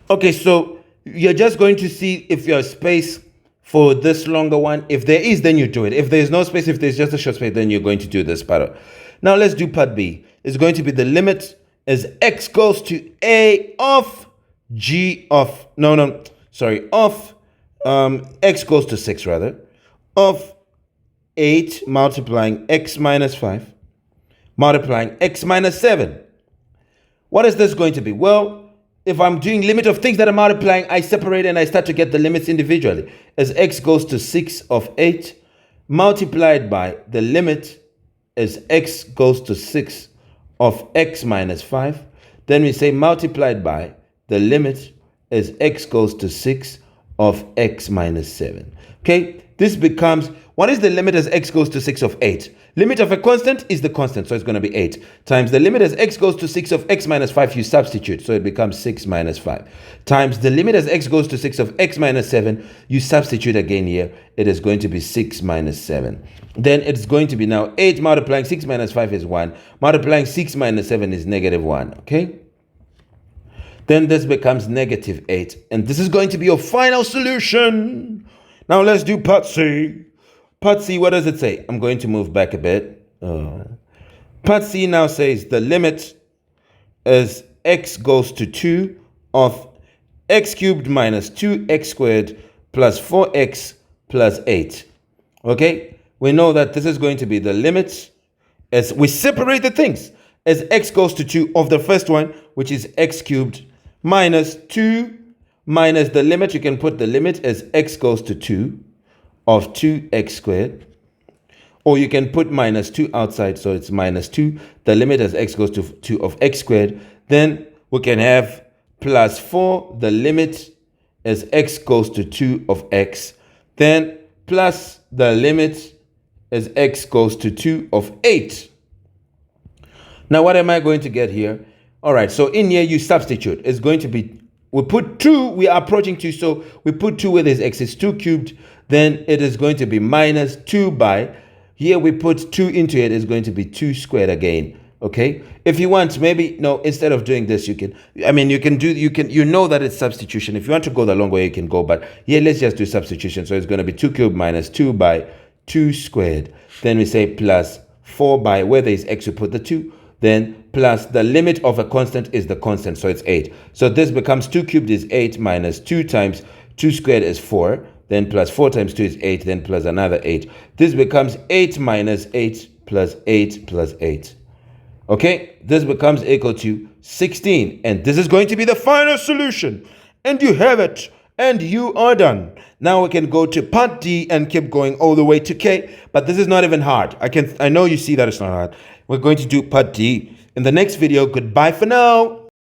Okay, so you're just going to see if you're space for this longer one. If there is, then you do it. If there's no space, if there's just a short space, then you're going to do this part. Now let's do part B. It's going to be the limit as x goes to a of g of, of x goes to 6 rather, of 8 multiplying x minus 5 multiplying x minus 7. What is this going to be? Well, if I'm doing limit of things that are multiplying, I separate and I start to get the limits individually. As x goes to 6 of 8 multiplied by the limit as x goes to 6 of x minus 5. Then we say multiplied by the limit as x goes to 6 of x minus 7. Okay, this becomes, what is the limit as x goes to 6 of 8? Limit of a constant is the constant, so it's going to be 8, times the limit as x goes to 6 of x minus 5, you substitute, so it becomes 6 minus 5, times the limit as x goes to 6 of x minus 7, you substitute again here, it is going to be 6 minus 7. Then it's going to be now 8 multiplying 6 minus 5 is 1, multiplying 6 minus 7 is negative 1, okay? Then this becomes negative 8, and this is going to be your final solution. Now let's do part C. Part C, what does it say? I'm going to move back a bit. Part C now says the limit as x goes to 2 of x cubed minus 2x squared plus 4x plus 8. Okay? We know that this is going to be the limit as we separate the things as x goes to 2 of the first one, which is x cubed minus 2 minus the limit. You can put the limit as x goes to 2 of 2x squared, or you can put minus 2 outside, so it's minus 2, the limit as x goes to 2 of x squared. Then we can have plus 4, the limit as x goes to 2 of x, then plus the limit as x goes to 2 of 8. Now what am I going to get here? All right, so in here you substitute. It's going to be, we put 2, we are approaching 2, so we put 2 where there's x, it's 2 cubed, then it is going to be minus 2 by, here we put 2 into it, it's going to be 2 squared again, okay? If you want, maybe, no, instead of doing this, you know that it's substitution. If you want to go the long way, you can go, but here, let's just do substitution. So it's going to be 2 cubed minus 2 by 2 squared. Then we say plus 4 by, where there is x, we put the 2, then plus the limit of a constant is the constant, so it's 8. So this becomes 2 cubed is 8 minus 2 times 2 squared is 4, then plus 4 times 2 is 8, then plus another 8. This becomes 8 minus 8 plus 8 plus 8. Okay, this becomes equal to 16. And this is going to be the final solution. And you have it. And you are done. Now we can go to part D and keep going all the way to K. But this is not even hard. I know you see that it's not hard. We're going to do part D in the next video. Goodbye for now.